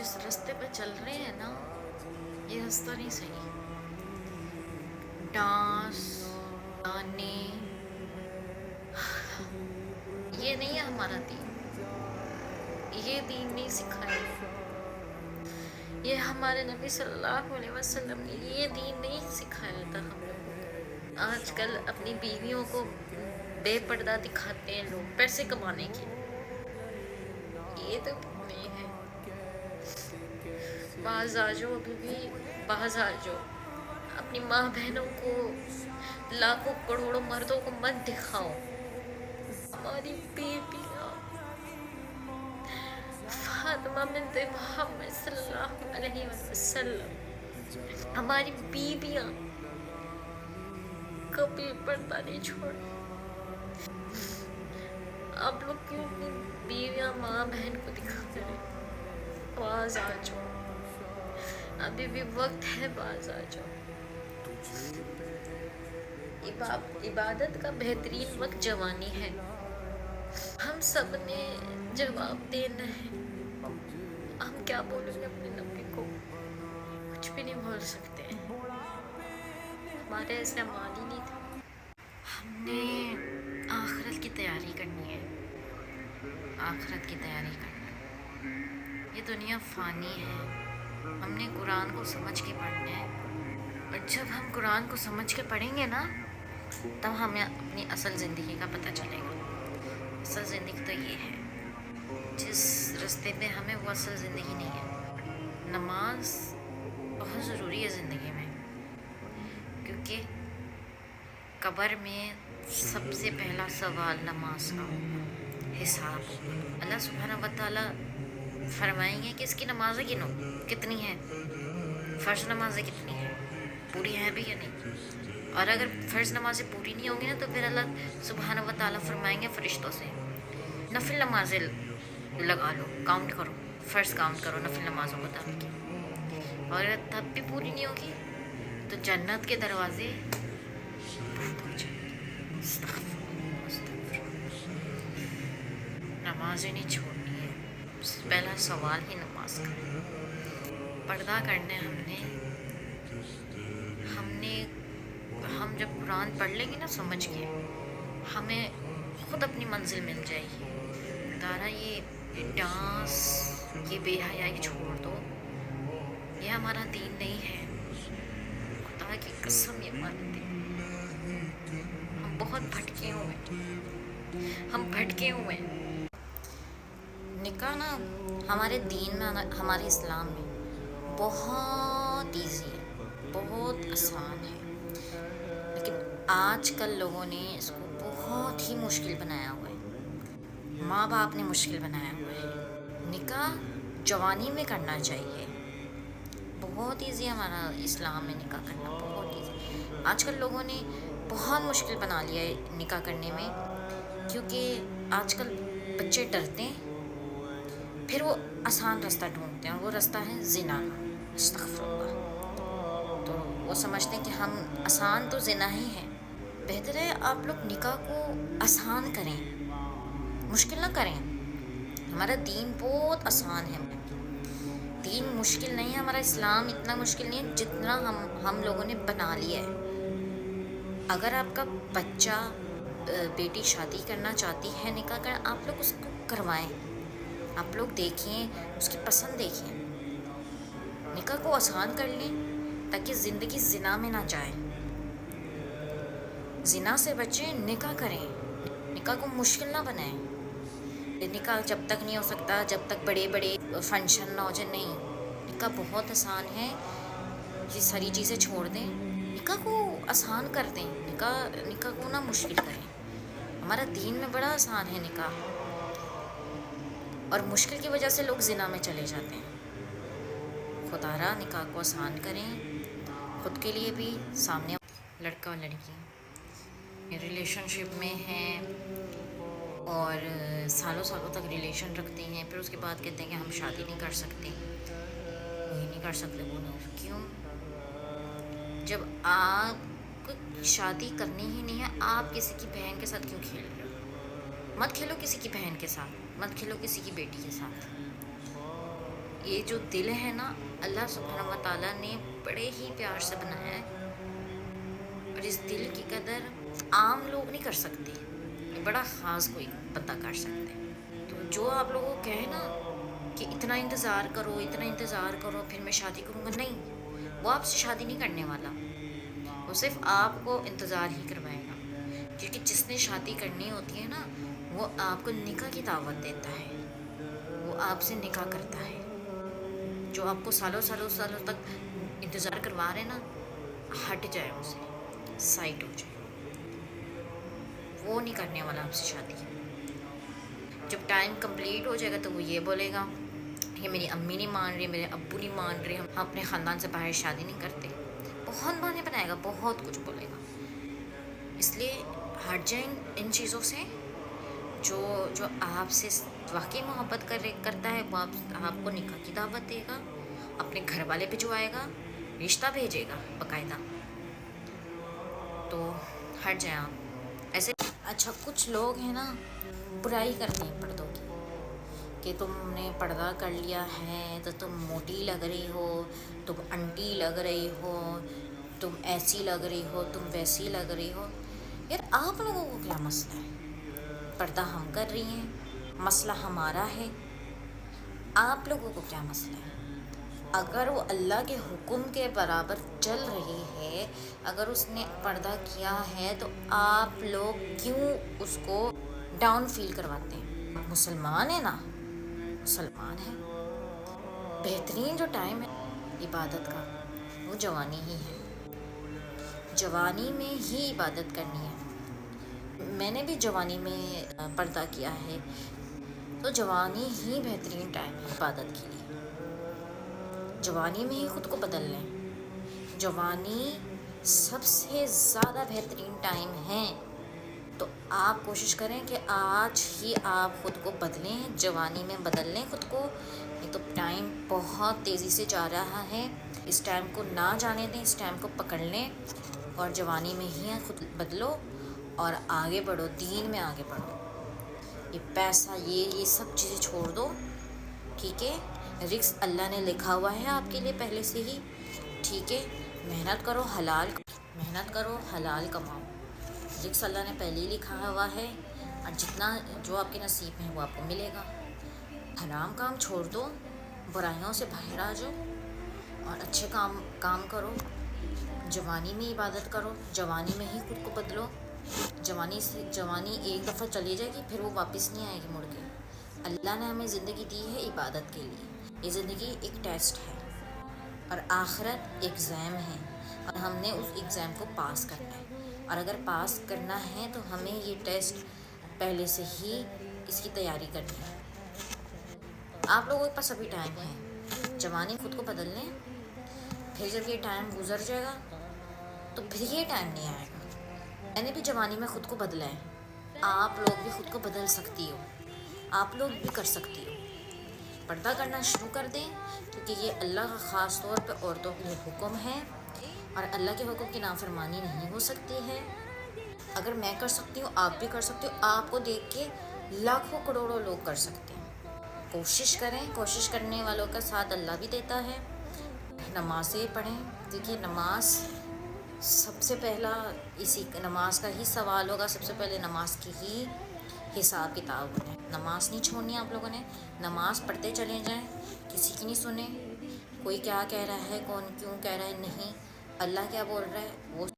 جس راستے پہ چل رہے ہیں نا، یہ راستہ نہیں صحیح. ڈانس، گانے، یہ نہیں ہے ہمارا دین. یہ دین نہیں سکھایا. یہ ہمارے نبی صلی اللہ علیہ وسلم نے یہ دین نہیں سکھایا تھا ہم لوگوں کو. آج کل اپنی بیویوں کو بے پردہ دکھاتے ہیں لوگ پیسے کمانے کے. یہ تو نہیں ہے. باز آ جاؤ، ابھی بھی باز آ جاؤ. اپنی ماں بہنوں کو، لاکھوں کروڑوں مردوں کو مت دکھاؤ. ہماری بیٹیاں فاطمہ بنت محمد صلی اللہ علیہ وسلم، ہماری بیویاں کبھی پردہ نہیں چھوڑیں. آپ لوگ کیوں اپنی بیویاں ماں بہن کو دکھاتے رہے؟ باز آ جاؤ، ابھی بھی وقت ہے، باز آ جاؤ. عبادت کا بہترین وقت جوانی ہے. ہم سب نے جواب دینا ہے. ہم کیا بولیں گے اپنے نبی کو؟ کچھ بھی نہیں بول سکتے. ہمارے ایسا مال ہی نہیں تھا. ہم نے آخرت کی تیاری کرنی ہے. آخرت کی تیاری کرنا. یہ دنیا فانی ہے. ہم نے قرآن کو سمجھ کے پڑھنا ہے. اور جب ہم قرآن کو سمجھ کے پڑھیں گے نا، تب ہمیں اپنی اصل زندگی کا پتہ چلے گا. اصل زندگی تو یہ ہے. جس راستے پہ ہمیں، وہ اصل زندگی نہیں ہے. نماز بہت ضروری ہے زندگی میں، کیونکہ قبر میں سب سے پہلا سوال نماز کا ہوگا، حساب ہوگا. اللہ سبحانہ وتعالیٰ فرمائیں گے کہ اس کی نمازیں گنو کتنی ہیں، فرض نمازیں کتنی ہیں، پوری ہیں بھی یا نہیں. اور اگر فرض نمازیں پوری نہیں ہوں گی نا، تو پھر اللہ سبحانہ وتعالیٰ فرمائیں گے فرشتوں سے نفل نمازیں لگا لو، کاؤنٹ کرو، فرض کاؤنٹ کرو نفل نمازوں کو تب کی. اور اگر تب بھی پوری نہیں ہوگی تو جنت کے دروازے بند ہو جائیں گے. استغفر. نمازیں نہیں چھوڑنی ہے. پہلا سوال ہی نماز کا. پردہ کرنا ہے ہم جب قرآن پڑھ لیں گے نا سمجھ کے، ہمیں خود اپنی منزل مل جائے گی. دارا یہ ڈانس، یہ بے حیائی چھوڑ دو. یہ ہمارا دین نہیں ہے. خدا کی قسم یہ ہمارا دین. ہم بہت بھٹکے ہوئے ہیں. نکاح نا ہمارے دین میں، ہمارے اسلام میں بہت ایزی ہے، بہت آسان ہے. لیکن آج کل لوگوں نے اس کو بہت ہی مشکل بنایا ہوا ہے. ماں باپ نے مشکل بنایا ہوا ہے. نکاح جوانی میں کرنا چاہیے. بہت ایزی ہے ہمارا اسلام میں نکاح کرنا، بہت ایزی. آج کل لوگوں نے بہت مشکل بنا لیا ہے نکاح کرنے میں، کیونکہ آج کل بچے ڈرتے ہیں، پھر وہ آسان راستہ ڈھونڈتے ہیں، اور وہ راستہ ہے زنا. استغفر اللہ. تو وہ سمجھتے ہیں کہ ہم آسان تو زنا ہی ہے. بہتر ہے آپ لوگ نکاح کو آسان کریں، مشکل نہ کریں. ہمارا دین بہت آسان ہے. دین مشکل نہیں ہے. ہمارا اسلام اتنا مشکل نہیں ہے جتنا ہم لوگوں نے بنا لیا ہے. اگر آپ کا بچہ، بیٹی شادی کرنا چاہتی ہے، نکاح کرنا، آپ لوگ اس کو کروائیں. آپ لوگ دیکھیں، اس کی پسند دیکھیں. نکاح کو آسان کر لیں تاکہ زندگی زنا میں نہ جائے. زنا سے بچیں، نکاح کریں. نکاح کو مشکل نہ بنائیں. نکاح جب تک نہیں ہو سکتا جب تک بڑے بڑے فنکشن نہ ہو جائے. نہیں، نکاح بہت آسان ہے. یہ ساری چیزیں چھوڑ دیں، نکاح کو آسان کر دیں. نکاح کو نہ مشکل کریں. ہمارا دین میں بڑا آسان ہے نکاح، اور مشکل کی وجہ سے لوگ زنا میں چلے جاتے ہیں. خدا را نکاح کو آسان کریں، خود کے لیے بھی، سامنے لڑکا اور لڑکی ریلیشن شپ میں ہیں اور سالوں تک ریلیشن رکھتے ہیں، پھر اس کے بعد کہتے ہیں کہ ہم شادی نہیں کر سکتے، یہ نہیں کر سکتے. وہ نہیں. کیوں؟ جب آپ کو شادی کرنی ہی نہیں ہے، آپ کسی کی بہن کے ساتھ کیوں کھیل رہے ہو؟ مت کھیلو کسی کی بہن کے ساتھ، مت کھیلو کسی کی بیٹی کے ساتھ. یہ جو دل ہے نا، اللہ سبحانہ و تعالیٰ نے بڑے ہی پیار سے بنایا ہے، اور اس دل کی قدر عام لوگ نہیں کر سکتے، یہ بڑا خاص کوئی بندہ کر سکتے ہیں۔ تو جو آپ لوگوں کو کہے نا کہ اتنا انتظار کرو، اتنا انتظار کرو پھر میں شادی کروں گا، نہیں، وہ آپ سے شادی نہیں کرنے والا، وہ صرف آپ کو انتظار ہی کروائے گا، کیونکہ جس نے شادی کرنی ہوتی ہے نا، وہ آپ کو نکاح کی دعوت دیتا ہے، وہ آپ سے نکاح کرتا ہے۔ جو آپ کو سالوں سالوں سالوں تک انتظار کروا رہے نا، ہٹ جائے ان سے، سائٹ ہو جائے، وہ نہیں کرنے والا آپ سے شادی۔ جب ٹائم کمپلیٹ ہو جائے گا تو وہ یہ بولے گا کہ میری امی نہیں مان رہی، میرے ابو نہیں مان رہے، ہم اپنے خاندان سے باہر شادی نہیں کرتے، بہت بہانے بنائے گا، بہت کچھ بولے گا۔ اس لیے ہٹ جائیں ان چیزوں سے۔ جو آپ سے واقعی محبت کرتا ہے، وہ آپ کو نکاح کی دعوت دے گا، اپنے گھر والے بھجوائے گا، رشتہ بھیجے گا باقاعدہ، تو ہٹ جائیں آپ ایسے۔ اچھا، کچھ لوگ ہیں نا برائی کرتے ہیں پردوں کی، کہ تم نے پردہ کر لیا ہے تو تم موٹی لگ رہی ہو، تم انٹی لگ رہی ہو، تم ایسی لگ رہی ہو، تم ویسی لگ رہی ہو۔ یار آپ لوگوں کو کیا مسئلہ ہے؟ پردہ ہم کر رہی ہیں، مسئلہ ہمارا ہے، آپ لوگوں کو کیا مسئلہ ہے؟ اگر وہ اللہ کے حکم کے برابر چل رہی ہے، اگر اس نے پردہ کیا ہے، تو آپ لوگ کیوں اس کو ڈاؤن فیل کرواتے ہیں؟ مسلمان ہے نا، مسلمان ہے، بہترین جو ٹائم ہے عبادت کا وہ جوانی ہی ہے، جوانی میں ہی عبادت کرنی ہے۔ میں نے بھی جوانی میں پردہ کیا ہے، تو جوانی ہی بہترین ٹائم ہے عبادت کے لیے، جوانی میں ہی خود کو بدل لیں، جوانی سب سے زیادہ بہترین ٹائم ہے۔ تو آپ کوشش کریں کہ آج ہی آپ خود کو بدلیں، جوانی میں بدل لیں خود کو، نہیں تو ٹائم بہت تیزی سے جا رہا ہے، اس ٹائم کو نہ جانے دیں، اس ٹائم کو پکڑ لیں، اور جوانی میں ہی خود بدلو اور آگے بڑھو، دین میں آگے بڑھو۔ یہ پیسہ، یہ سب چیزیں چھوڑ دو، ٹھیک ہے؟ رزق اللہ نے لکھا ہوا ہے آپ کے لیے پہلے سے ہی، ٹھیک ہے؟ محنت کرو، محنت کرو، حلال کماؤ، رزق اللہ نے پہلے ہی لکھا ہوا ہے، اور جتنا جو آپ کے نصیب میں ہے وہ آپ کو ملے گا۔ حرام کام چھوڑ دو، برائیوں سے باہر آ جاؤ، اور اچھے کام کرو، جوانی میں عبادت کرو، جوانی میں ہی خود کو بدلو۔ جوانی ایک دفعہ چلی جائے گی، پھر وہ واپس نہیں آئے گی مڑ کے۔ اللہ نے ہمیں زندگی دی ہے عبادت کے لیے، یہ زندگی ایک ٹیسٹ ہے، اور آخرت ایگزام ہے، اور ہم نے اس ایگزام کو پاس کرنا ہے، اور اگر پاس کرنا ہے تو ہمیں یہ ٹیسٹ پہلے سے ہی اس کی تیاری کرنی ہے۔ آپ لوگوں کے پاس ابھی ٹائم ہے، جوانی خود کو بدل لیں، پھر جب یہ ٹائم گزر جائے گا تو پھر یہ ٹائم نہیں آئے گا۔ میں نے بھی جوانی میں خود کو بدلا ہے، آپ لوگ بھی خود کو بدل سکتی ہو، آپ لوگ بھی کر سکتی ہو۔ پردہ کرنا شروع کر دیں، کیونکہ یہ اللہ کا خاص طور پہ عورتوں کے لیے حکم ہے، اور اللہ کے حکم کی نافرمانی نہیں ہو سکتی ہے۔ اگر میں کر سکتی ہوں، آپ بھی کر سکتے ہو، آپ کو دیکھ کے لاکھوں کروڑوں لوگ کر سکتے ہیں۔ کوشش کریں، کوشش کرنے والوں کا ساتھ اللہ بھی دیتا ہے۔ نمازیں پڑھیں، دیکھیے نماز سب سے پہلا، اسی نماز کا ہی سوال ہوگا، سب سے پہلے نماز کی ہی حساب کتاب ہے۔ نماز نہیں چھوڑنی آپ لوگوں نے، نماز پڑھتے چلے جائیں، کسی کی نہیں سنیں، کوئی کیا کہہ رہا ہے، کون کیوں کہہ رہا ہے، نہیں، اللہ کیا بول رہا ہے وہ